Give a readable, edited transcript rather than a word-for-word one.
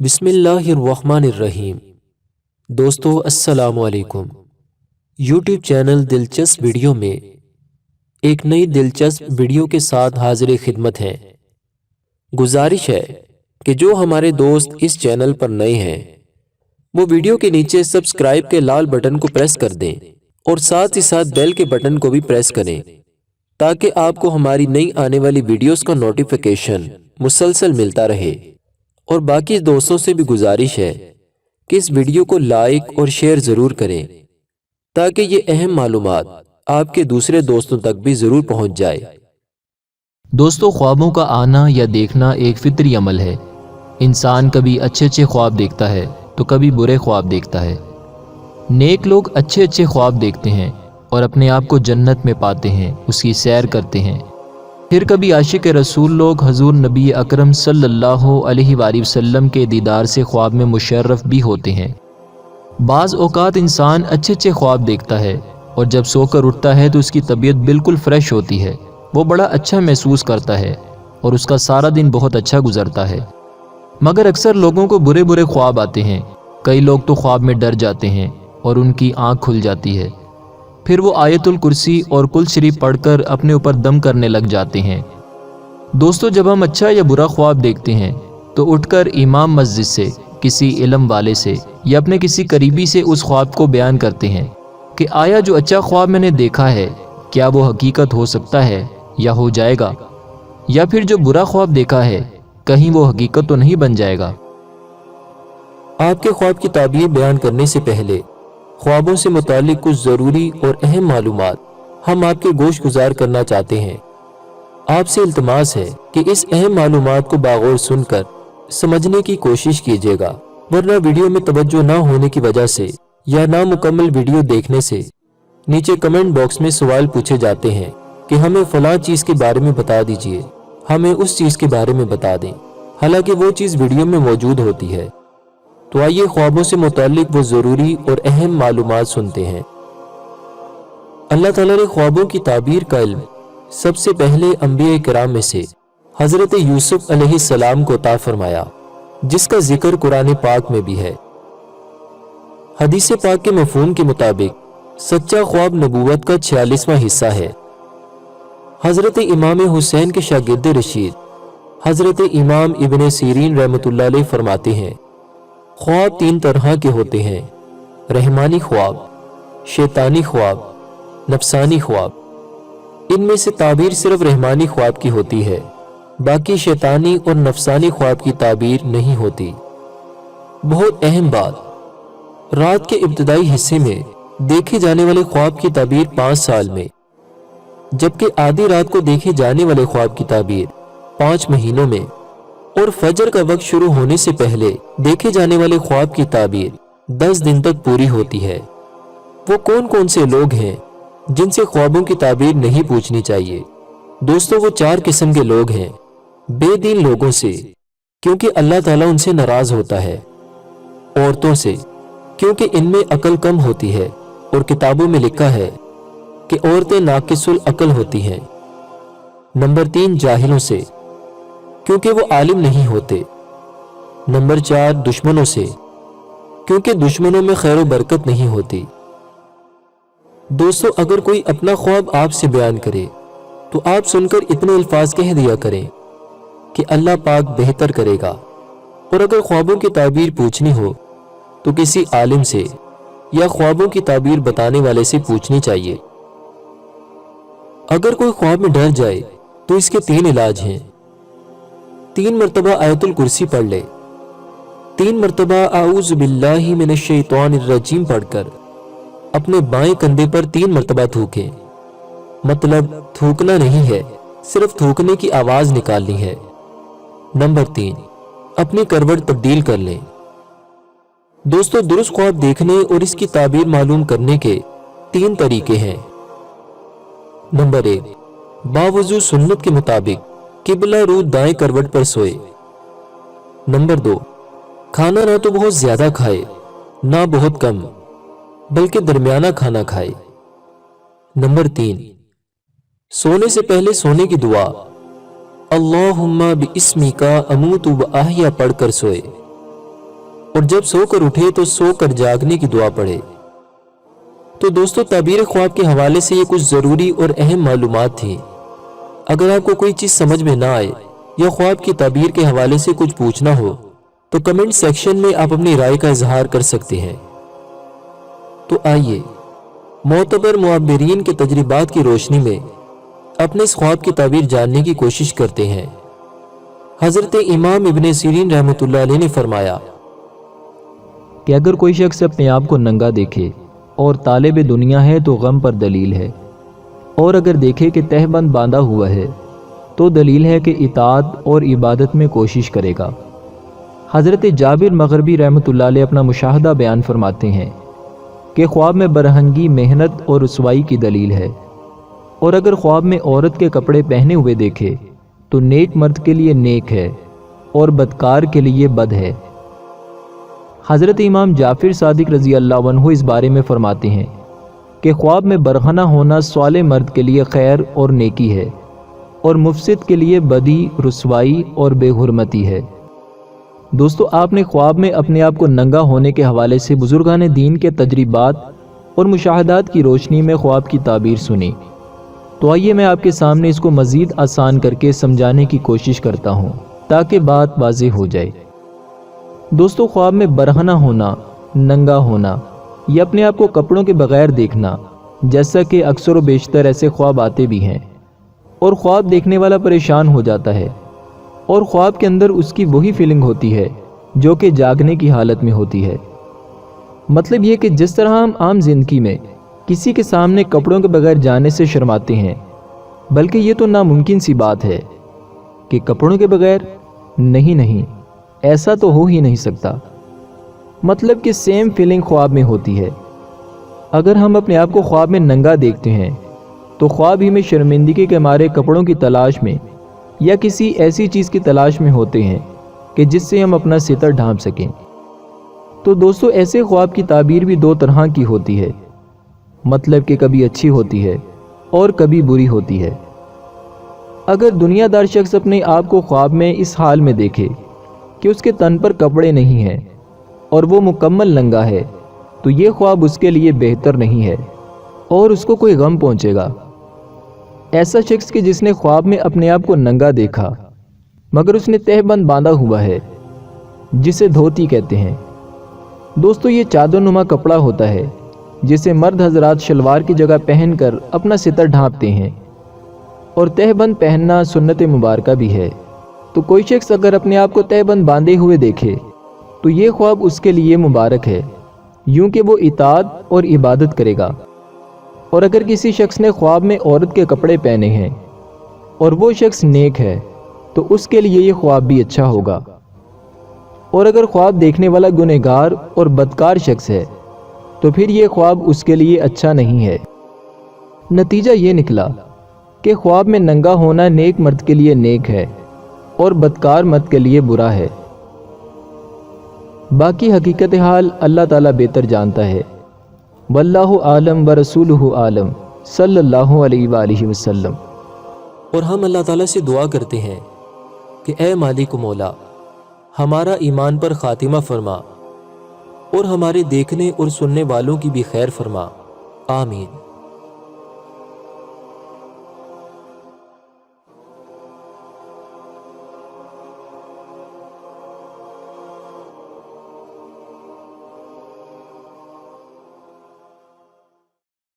بسم اللہ الرحمن الرحیم۔ دوستو السلام علیکم۔ یوٹیوب چینل دلچسپ ویڈیو میں ایک نئی دلچسپ ویڈیو کے ساتھ حاضر خدمت ہیں۔ گزارش ہے کہ جو ہمارے دوست اس چینل پر نئے ہیں وہ ویڈیو کے نیچے سبسکرائب کے لال بٹن کو پریس کر دیں اور ساتھ ہی ساتھ بیل کے بٹن کو بھی پریس کریں تاکہ آپ کو ہماری نئی آنے والی ویڈیوز کا نوٹیفیکیشن مسلسل ملتا رہے۔ اور باقی دوستوں سے بھی گزارش ہے کہ اس ویڈیو کو لائک اور شیئر ضرور کریں تاکہ یہ اہم معلومات آپ کے دوسرے دوستوں تک بھی ضرور پہنچ جائے۔ دوستو، خوابوں کا آنا یا دیکھنا ایک فطری عمل ہے۔ انسان کبھی اچھے خواب دیکھتا ہے تو کبھی برے خواب دیکھتا ہے۔ نیک لوگ اچھے خواب دیکھتے ہیں اور اپنے آپ کو جنت میں پاتے ہیں، اس کی سیر کرتے ہیں۔ پھر کبھی عاشق رسول لوگ حضور نبی اکرم صلی اللہ علیہ وآلہ وسلم کے دیدار سے خواب میں مشرف بھی ہوتے ہیں۔ بعض اوقات انسان اچھے خواب دیکھتا ہے اور جب سو کر اٹھتا ہے تو اس کی طبیعت بالکل فریش ہوتی ہے، وہ بڑا اچھا محسوس کرتا ہے اور اس کا سارا دن بہت اچھا گزرتا ہے۔ مگر اکثر لوگوں کو برے خواب آتے ہیں۔ کئی لوگ تو خواب میں ڈر جاتے ہیں اور ان کی آنکھ کھل جاتی ہے، پھر وہ آیت الکرسی اور کل شریف پڑھ کر اپنے اوپر دم کرنے لگ جاتے ہیں۔ دوستو، جب ہم اچھا یا برا خواب دیکھتے ہیں تو اٹھ کر امام مسجد سے، کسی علم والے سے یا اپنے کسی قریبی سے اس خواب کو بیان کرتے ہیں کہ آیا جو اچھا خواب میں نے دیکھا ہے کیا وہ حقیقت ہو سکتا ہے یا ہو جائے گا، یا پھر جو برا خواب دیکھا ہے کہیں وہ حقیقت تو نہیں بن جائے گا۔ آپ کے خواب کی تعبیر بیان کرنے سے پہلے خوابوں سے متعلق کچھ ضروری اور اہم معلومات ہم آپ کے گوش گزار کرنا چاہتے ہیں۔ آپ سے التماس ہے کہ اس اہم معلومات کو باغور سن کر سمجھنے کی کوشش کیجیے گا، ورنہ ویڈیو میں توجہ نہ ہونے کی وجہ سے یا نامکمل ویڈیو دیکھنے سے نیچے کمنٹ باکس میں سوال پوچھے جاتے ہیں کہ ہمیں فلاں چیز کے بارے میں بتا دیجیے، ہمیں اس چیز کے بارے میں بتا دیں، حالانکہ وہ چیز ویڈیو میں موجود ہوتی ہے۔ تو آئیے خوابوں سے متعلق وہ ضروری اور اہم معلومات سنتے ہیں۔ اللہ تعالیٰ نے خوابوں کی تعبیر کا علم سب سے پہلے انبیاء کرام میں سے حضرت یوسف علیہ السلام کو عطا فرمایا، جس کا ذکر قرآن پاک میں بھی ہے۔ حدیث پاک کے مفہوم کے مطابق سچا خواب نبوت کا 46واں حصہ ہے۔ حضرت امام حسین کے شاگرد رشید حضرت امام ابن سیرین رحمۃ اللہ علیہ فرماتے ہیں، خواب 3 طرح کے ہوتے ہیں: رحمانی خواب، شیطانی خواب، نفسانی خواب۔ ان میں سے تعبیر صرف رحمانی خواب کی ہوتی ہے، باقی شیطانی اور نفسانی خواب کی تعبیر نہیں ہوتی۔ بہت اہم بات، رات کے ابتدائی حصے میں دیکھے جانے والے خواب کی تعبیر 5 سال میں، جبکہ آدھی رات کو دیکھے جانے والے خواب کی تعبیر 5 مہینوں میں، اور فجر کا وقت شروع ہونے سے پہلے دیکھے جانے والے خواب کی تعبیر 10 دن تک پوری ہوتی ہے۔ وہ کون سے لوگ ہیں جن سے خوابوں کی تعبیر نہیں پوچھنی چاہیے؟ دوستو، وہ 4 قسم کے لوگ ہیں۔ بے دین لوگوں سے، کیونکہ اللہ تعالیٰ ان سے ناراض ہوتا ہے۔ عورتوں سے، کیونکہ ان میں عقل کم ہوتی ہے اور کتابوں میں لکھا ہے کہ عورتیں ناقص العقل ہوتی ہیں۔ نمبر 3، جاہلوں سے، کیونکہ وہ عالم نہیں ہوتے۔ نمبر 4، دشمنوں سے، کیونکہ دشمنوں میں خیر و برکت نہیں ہوتی۔ دوستو، اگر کوئی اپنا خواب آپ سے بیان کرے تو آپ سن کر اتنے الفاظ کہہ دیا کریں کہ اللہ پاک بہتر کرے گا، اور اگر خوابوں کی تعبیر پوچھنی ہو تو کسی عالم سے یا خوابوں کی تعبیر بتانے والے سے پوچھنی چاہیے۔ اگر کوئی خواب میں ڈر جائے تو اس کے 3 علاج ہیں۔ 3 مرتبہ آیت الکرسی پڑھ لے، 3 مرتبہ اعوذ باللہ من الشیطان الرجیم پڑھ کر اپنے بائیں کندھے پر 3 مرتبہ تھوکیں۔ مطلب تھوکنا نہیں ہے، صرف تھوکنے کی آواز نکالنی ہے۔ نمبر 3، اپنی کروٹ تبدیل کر لیں۔ دوستو، درست خواب دیکھنے اور اس کی تعبیر معلوم کرنے کے 3 طریقے ہیں۔ نمبر 1، باوضو سنت کے مطابق قبلہ رو دائیں کروٹ پر سوئے۔ نمبر 2، کھانا نہ تو بہت زیادہ کھائے نہ بہت کم، بلکہ درمیانہ کھانا کھائے۔ نمبر 3، سونے سے پہلے سونے کی دعا اللہم باسمک اموت و احیا پڑھ کر سوئے۔ اور جب سو کر اٹھے تو سو کر جاگنے کی دعا پڑھے۔ تو دوستو، تعبیر خواب کے حوالے سے یہ کچھ ضروری اور اہم معلومات تھیں۔ اگر آپ کو کوئی چیز سمجھ میں نہ آئے یا خواب کی تعبیر کے حوالے سے کچھ پوچھنا ہو تو کمنٹ سیکشن میں آپ اپنی رائے کا اظہار کر سکتے ہیں۔ تو آئیے معتبر معبرین کے تجربات کی روشنی میں اپنے اس خواب کی تعبیر جاننے کی کوشش کرتے ہیں۔ حضرت امام ابن سیرین رحمۃ اللہ علیہ نے فرمایا کہ اگر کوئی شخص اپنے آپ کو ننگا دیکھے اور طالب دنیا ہے تو غم پر دلیل ہے، اور اگر دیکھے کہ تہ بند باندھا ہوا ہے تو دلیل ہے کہ اطاعت اور عبادت میں کوشش کرے گا۔ حضرت جابر مغربی رحمۃ اللہ علیہ اپنا مشاہدہ بیان فرماتے ہیں کہ خواب میں برہنگی محنت اور رسوائی کی دلیل ہے، اور اگر خواب میں عورت کے کپڑے پہنے ہوئے دیکھے تو نیک مرد کے لیے نیک ہے اور بدکار کے لیے بد ہے۔ حضرت امام جعفر صادق رضی اللہ عنہ اس بارے میں فرماتے ہیں کہ خواب میں برہنہ ہونا صالح مرد کے لیے خیر اور نیکی ہے، اور مفسد کے لیے بدی، رسوائی اور بے حرمتی ہے۔ دوستو، آپ نے خواب میں اپنے آپ کو ننگا ہونے کے حوالے سے بزرگان دین کے تجربات اور مشاہدات کی روشنی میں خواب کی تعبیر سنی۔ تو آئیے میں آپ کے سامنے اس کو مزید آسان کر کے سمجھانے کی کوشش کرتا ہوں تاکہ بات واضح ہو جائے۔ دوستو، خواب میں برہنہ ہونا، ننگا ہونا یا اپنے آپ کو کپڑوں کے بغیر دیکھنا، جیسا کہ اکثر و بیشتر ایسے خواب آتے بھی ہیں، اور خواب دیکھنے والا پریشان ہو جاتا ہے، اور خواب کے اندر اس کی وہی فیلنگ ہوتی ہے جو کہ جاگنے کی حالت میں ہوتی ہے۔ مطلب یہ کہ جس طرح ہم عام زندگی میں کسی کے سامنے کپڑوں کے بغیر جانے سے شرماتے ہیں، بلکہ یہ تو ناممکن سی بات ہے کہ کپڑوں کے بغیر نہیں، ایسا تو ہو ہی نہیں سکتا۔ مطلب کہ سیم فیلنگ خواب میں ہوتی ہے۔ اگر ہم اپنے آپ کو خواب میں ننگا دیکھتے ہیں تو خواب ہی میں شرمندگی کے مارے کپڑوں کی تلاش میں یا کسی ایسی چیز کی تلاش میں ہوتے ہیں کہ جس سے ہم اپنا ستر ڈھانپ سکیں۔ تو دوستو، ایسے خواب کی تعبیر بھی دو طرح کی ہوتی ہے، مطلب کہ کبھی اچھی ہوتی ہے اور کبھی بری ہوتی ہے۔ اگر دنیا دار شخص اپنے آپ کو خواب میں اس حال میں دیکھے کہ اس کے تن پر کپڑے نہیں ہیں اور وہ مکمل ننگا ہے تو یہ خواب اس کے لیے بہتر نہیں ہے اور اس کو کوئی غم پہنچے گا۔ ایسا شخص کہ جس نے خواب میں اپنے آپ کو ننگا دیکھا مگر اس نے تہ بند باندھا ہوا ہے، جسے دھوتی کہتے ہیں۔ دوستو، یہ چادر نما کپڑا ہوتا ہے جسے مرد حضرات شلوار کی جگہ پہن کر اپنا ستر ڈھانپتے ہیں، اور تہ بند پہننا سنت مبارکہ بھی ہے۔ تو کوئی شخص اگر اپنے آپ کو تہ بند باندھے ہوئے دیکھے تو یہ خواب اس کے لیے مبارک ہے، یوں کہ وہ اطاعت اور عبادت کرے گا۔ اور اگر کسی شخص نے خواب میں عورت کے کپڑے پہنے ہیں اور وہ شخص نیک ہے تو اس کے لیے یہ خواب بھی اچھا ہوگا۔ اور اگر خواب دیکھنے والا گنہگار اور بدکار شخص ہے تو پھر یہ خواب اس کے لیے اچھا نہیں ہے۔ نتیجہ یہ نکلا کہ خواب میں ننگا ہونا نیک مرد کے لیے نیک ہے اور بدکار مرد کے لیے برا ہے۔ باقی حقیقت حال اللہ تعالیٰ بہتر جانتا ہے۔ واللہ عالم ورسولہ عالم، صلی اللہ علیہ وآلہ وسلم۔ اور ہم اللہ تعالیٰ سے دعا کرتے ہیں کہ اے مالک و مولا، ہمارا ایمان پر خاتمہ فرما اور ہمارے دیکھنے اور سننے والوں کی بھی خیر فرما، آمین۔